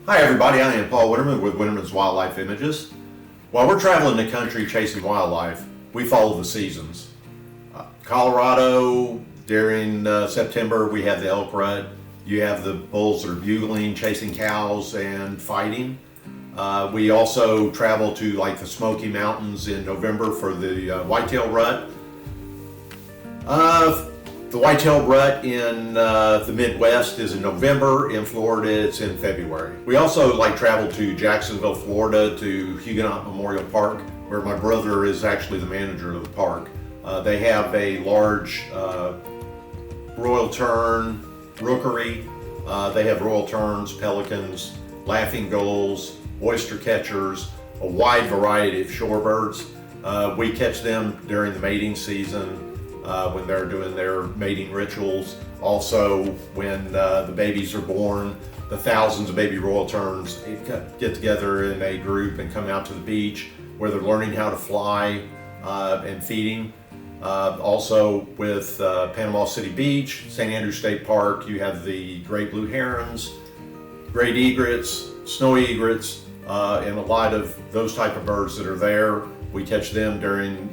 Hi everybody, I am Paul Winterman with Winterman's Wildlife Images. While we're traveling the country chasing wildlife, we follow the seasons. Colorado, during September, we have the elk rut. You have the bulls that are bugling, chasing cows and fighting. We also travel to like the Smoky Mountains in November for the whitetail rut. The whitetail rut in the Midwest is in November. In Florida, it's in February. We also travel to Jacksonville, Florida, to Huguenot Memorial Park, where my brother is actually the manager of the park. They have a large royal tern rookery. They have royal terns, pelicans, laughing gulls, oyster catchers, a wide variety of shorebirds. We catch them during the mating season. When they're doing their mating rituals. Also, when the babies are born, the thousands of baby royal terns get together in a group and come out to the beach where they're learning how to fly and feeding. Also with Panama City Beach, St. Andrews State Park, you have the great blue herons, great egrets, snowy egrets, and a lot of those type of birds that are there. We catch them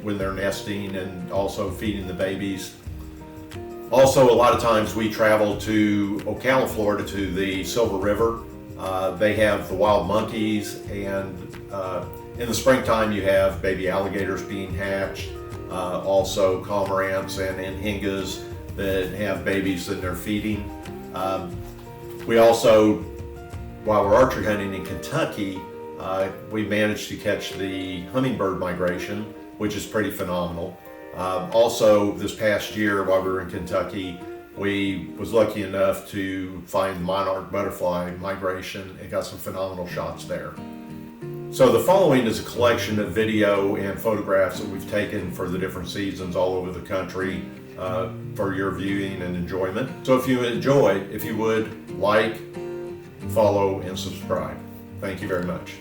when they're nesting and also feeding the babies. Also, a lot of times we travel to Ocala, Florida, to the Silver River. They have the wild monkeys, and in the springtime you have baby alligators being hatched. Also cormorants and anhingas that have babies that they're feeding. We also, while we're archery hunting in Kentucky, we managed to catch the hummingbird migration, which is pretty phenomenal. Also, this past year while we were in Kentucky, we was lucky enough to find monarch butterfly migration and got some phenomenal shots there. So the following is a collection of video and photographs that we've taken for the different seasons all over the country for your viewing and enjoyment. So if you enjoy, if you would, like, follow, and subscribe. Thank you very much.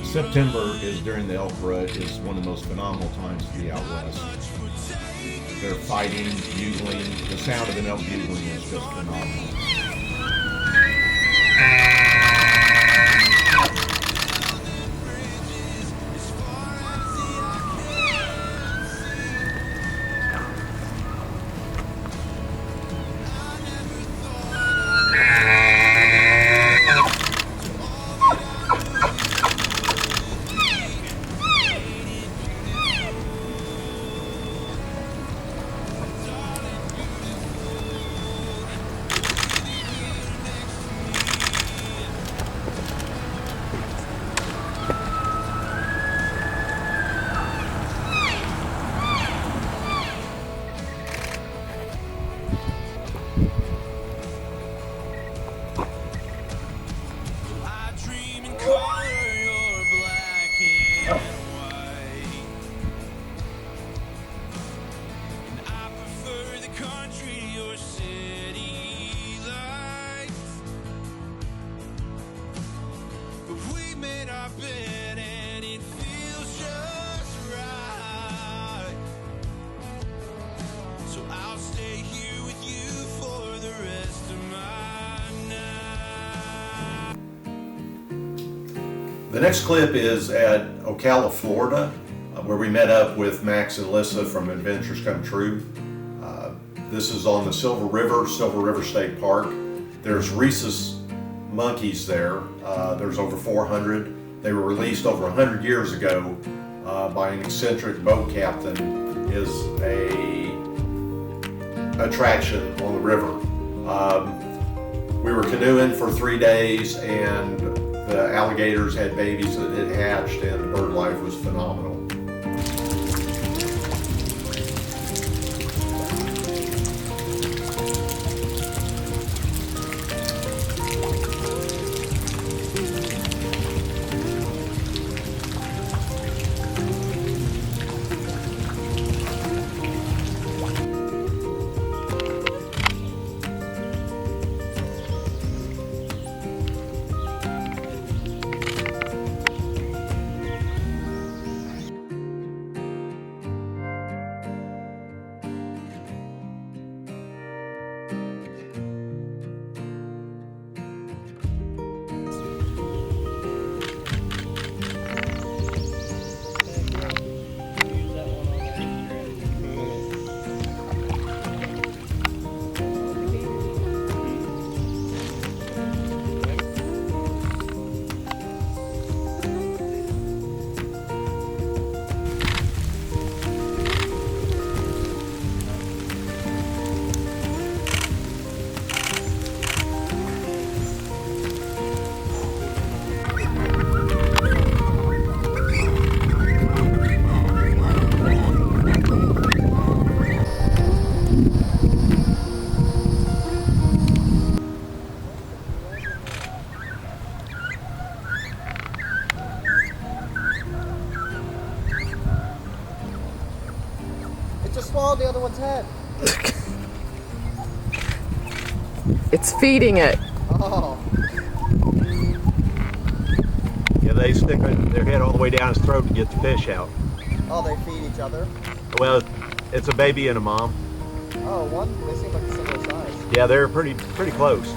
September is during the elk rut is one of the most phenomenal times to be out west. They're fighting, bugling. The sound of an elk bugling is just phenomenal. The next clip is at Ocala, Florida, where we met up with Max and Lissa from Adventures Come True. This is on the Silver River State Park. There's rhesus monkeys there. There's over 400. They were released over 100 years ago by an eccentric boat captain. Is a attraction on the river. We were canoeing for 3 days, and the alligators had babies that had hatched, and the bird life was phenomenal. swallowed the other one's head. It's feeding it. Oh. Yeah, they stick their head all the way down his throat to get the fish out. Oh, they feed each other? Well, it's a baby and a mom. Oh, they seem like a similar size. Yeah, they're pretty close.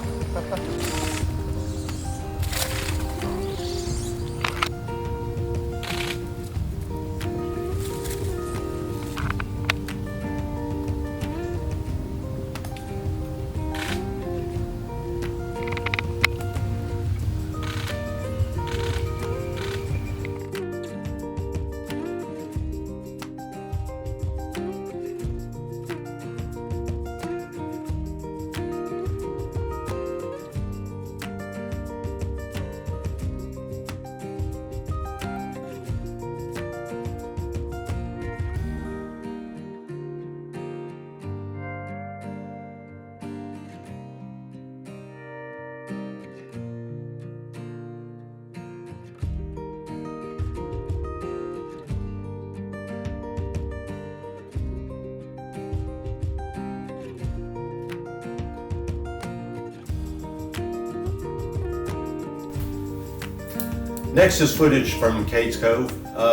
Next is footage from Cades Cove.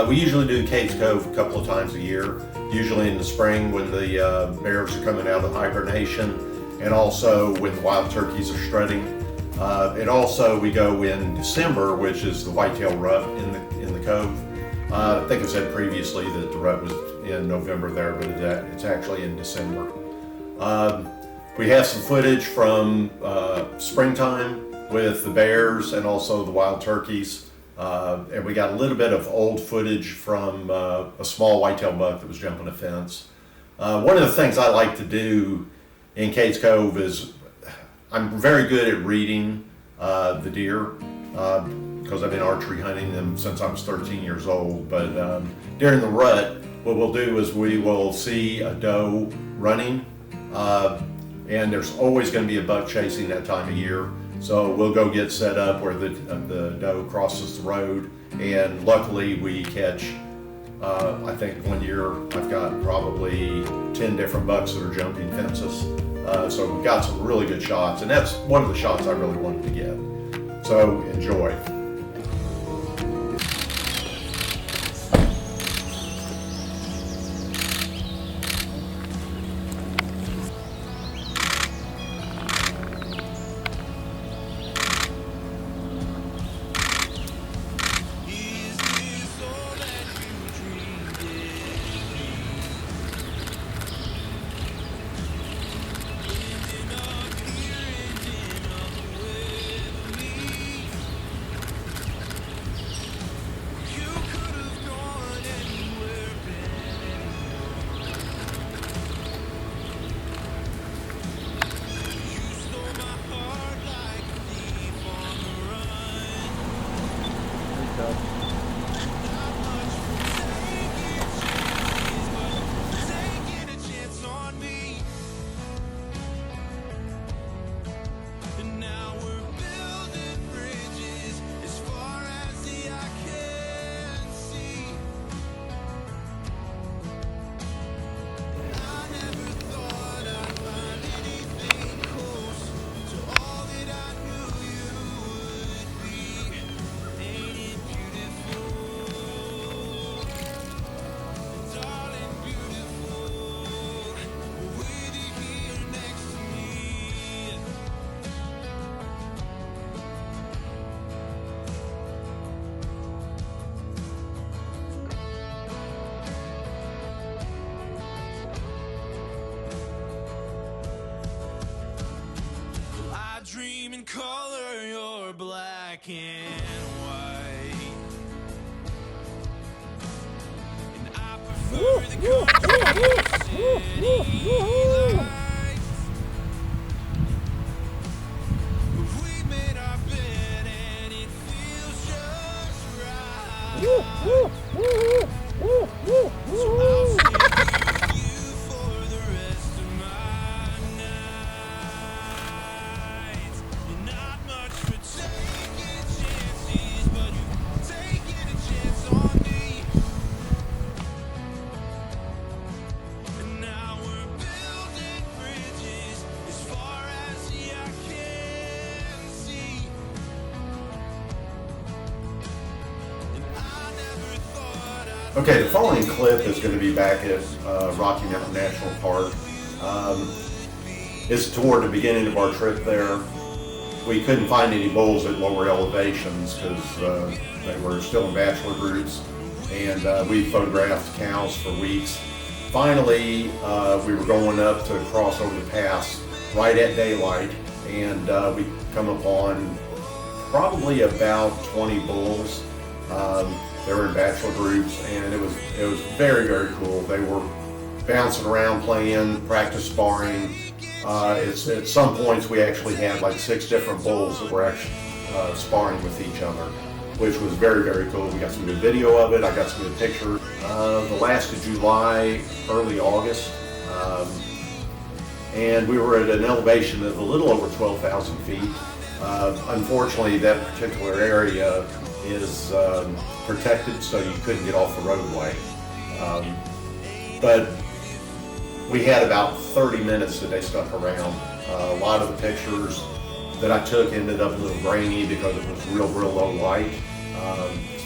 We usually do Cades Cove a couple of times a year, usually in the spring when the bears are coming out of hibernation, and also when the wild turkeys are strutting. And also we go in December, which is the whitetail rut in the cove. I think I said previously that the rut was in November there, but it's actually in December. We have some footage from springtime with the bears and also the wild turkeys. And we got a little bit of old footage from a small whitetail buck that was jumping a fence. One of the things I like to do in Cades Cove is I'm very good at reading the deer because I've been archery hunting them since I was 13 years old. But during the rut, what we'll do is we will see a doe running, and there's always going to be a buck chasing that time of year. So we'll go get set up where the doe crosses the road, and luckily we catch, I think one year I've got probably 10 different bucks that are jumping fences. So we've got some really good shots, and that's one of the shots I really wanted to get. So enjoy. Dream in color, you're black and white, and I prefer the country city lights. We made our bed and it feels just right. So I'll stay with you for the rest of my nights. You're not much for taking chances, but you're taking a chance on me. And now Okay, the following clip is going to be back at Rocky Mountain National Park. It's toward the beginning of our trip there. We couldn't find any bulls at lower elevations because they were still in bachelor groups, and we photographed cows for weeks. Finally, we were going up to cross over the pass right at daylight, and we come upon probably about 20 bulls. They were in bachelor groups, and it was very, very cool. They were bouncing around, playing, practice sparring. At some points we actually had like 6 different bulls that were actually sparring with each other, which was very, very cool. We got some good video of it. I got some good pictures. The last of July, early August, and we were at an elevation of a little over 12,000 feet. Unfortunately, that particular area is protected, so you couldn't get off the roadway. But we had about 30 minutes that they stuck around. A lot of the pictures that I took ended up a little grainy because it was real low light.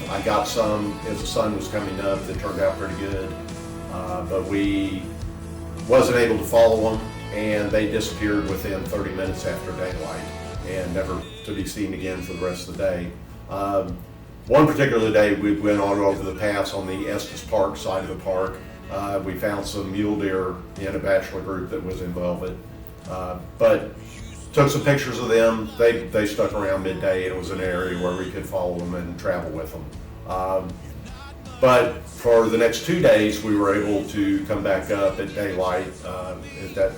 I got some as the sun was coming up that turned out pretty good, but we wasn't able to follow them, and they disappeared within 30 minutes after daylight and never to be seen again for the rest of the day. One particular day we went on over the pass on the Estes Park side of the park. We found some mule deer in a bachelor group that was in velvet, but took some pictures of them. They stuck around midday, and it was an area where we could follow them and travel with them. But for the next 2 days, we were able to come back up at daylight at that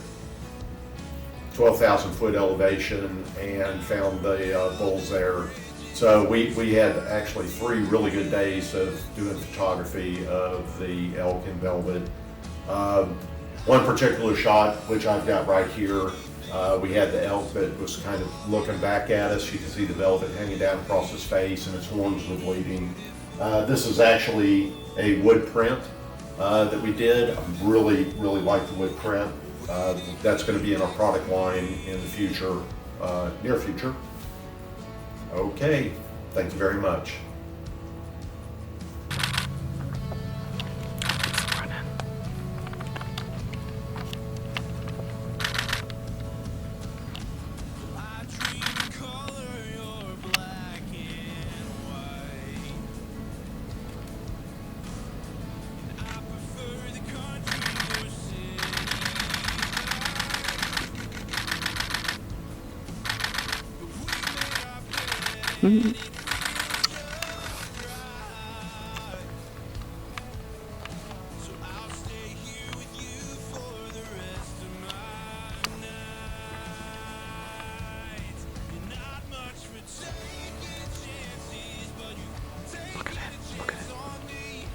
12,000 foot elevation and found the bulls there. So we had actually 3 really good days of doing photography of the elk in velvet. One particular shot, which I've got right here, we had the elk that was kind of looking back at us. You can see the velvet hanging down across his face, and his horns were bleeding. This is actually a wood print that we did. I really like the wood print. That's going to be in our product line in the future, near future. Okay, thank you very much. I dream color, you're black and white. I prefer the country or city. So I'll stay here with you for the rest of my nights. You're not much for taking chances, but you take a chance on me.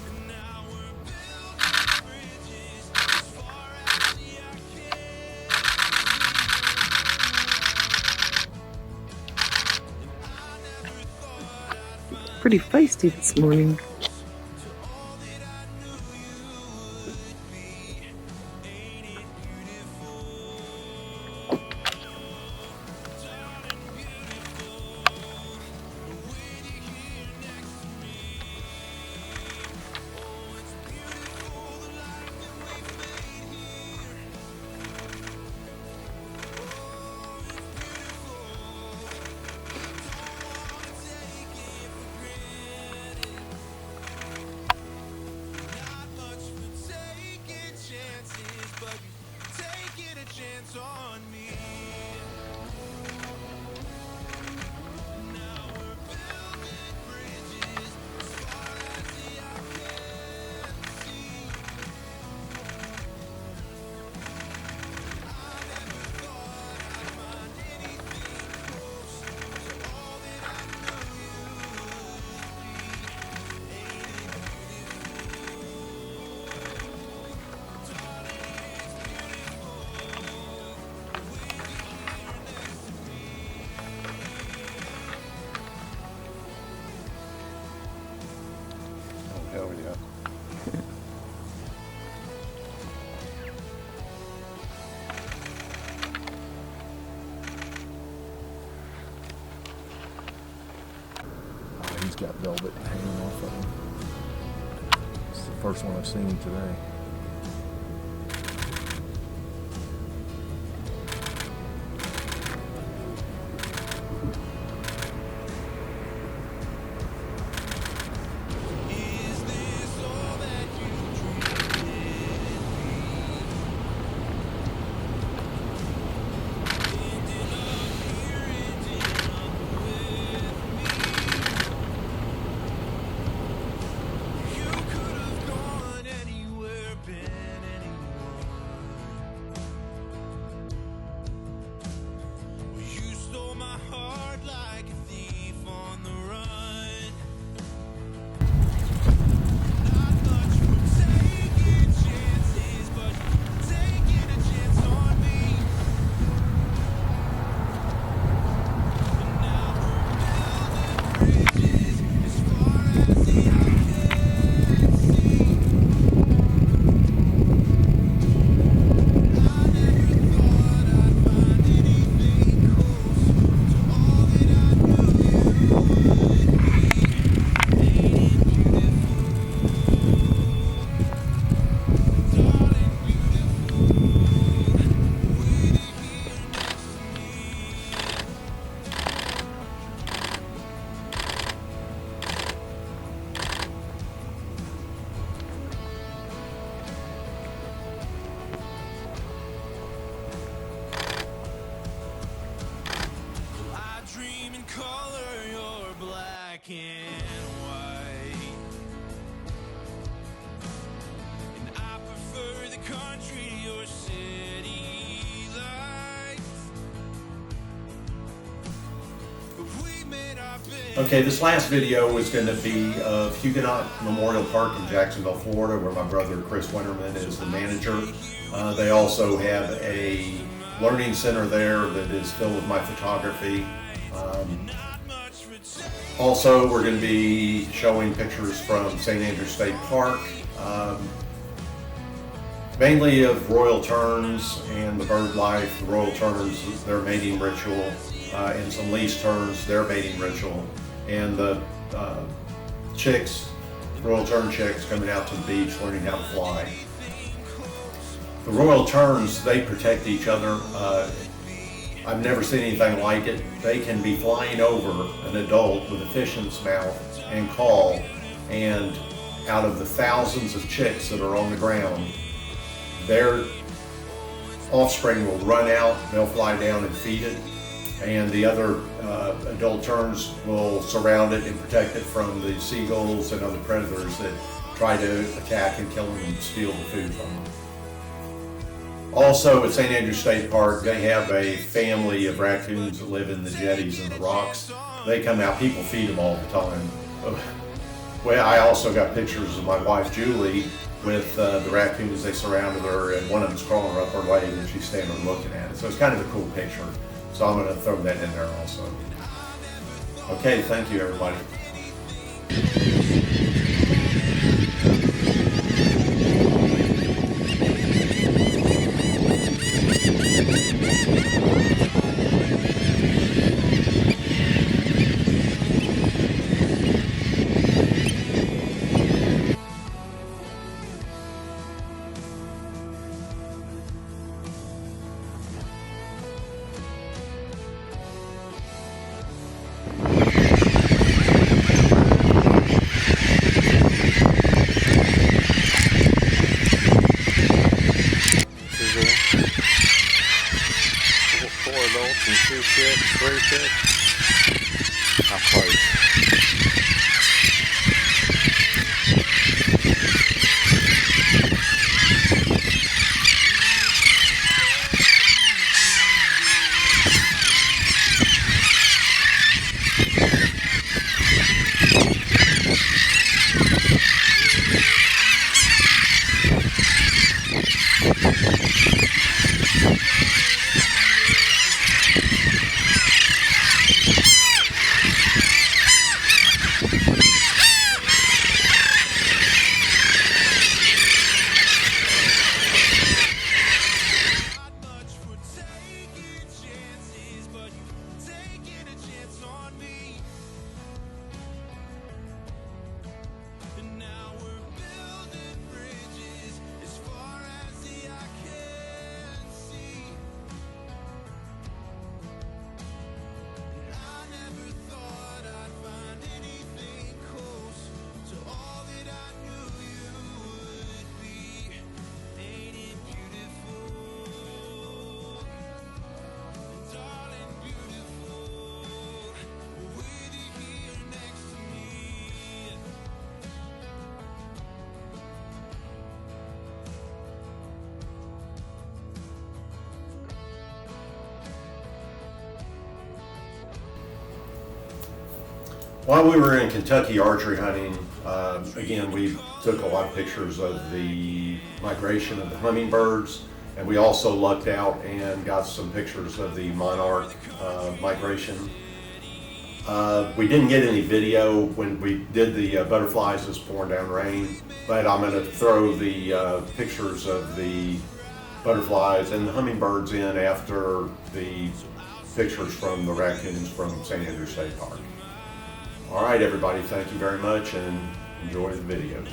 And now we're building bridges as far as the eye can. Pretty feisty this morning. Chance on me. Now we're building bridges as far as the eye can see. I never thought I'd find anything close to all that I knew you would be. Ain't it beautiful? Darling, it's beautiful. Hell yeah. velvet hanging off of them. It's the first one I've seen today. And white, and I prefer the country to your city lights. We made our bed. Okay, this last video is going to be of Huguenot Memorial Park in Jacksonville, Florida, where my brother Chris Winterman is the manager. They also have a learning center there that is filled with my photography. Also, we're going to be showing pictures from St. Andrews State Park, mainly of royal terns and the bird life. The royal terns, their mating ritual, and some least terns, their mating ritual, and the chicks, royal tern chicks coming out to the beach learning how to fly. The royal terns, they protect each other. I've never seen anything like it. They can be flying over an adult with a fish in its mouth and call, and out of the thousands of chicks that are on the ground, their offspring will run out, they'll fly down and feed it, and the other adult terns will surround it and protect it from the seagulls and other predators that try to attack and kill them and steal the food from them. Also, at St. Andrews State Park, they have a family of raccoons that live in the jetties and the rocks. They come out, people feed them all the time. Well, I also got pictures of my wife, Julie, with the raccoons. They surrounded her, and one of them's crawling her up her leg, and she's standing looking at it. So it's kind of a cool picture. So I'm going to throw that in there also. Okay, thank you, everybody. While we were in Kentucky archery hunting, again, we took a lot of pictures of the migration of the hummingbirds, and we also lucked out and got some pictures of the monarch migration. We didn't get any video when we did the butterflies. It was pouring down rain, but I'm going to throw the pictures of the butterflies and the hummingbirds in after the pictures from the raccoons from St. Andrews State Park. All right, everybody, thank you very much and enjoy the videos.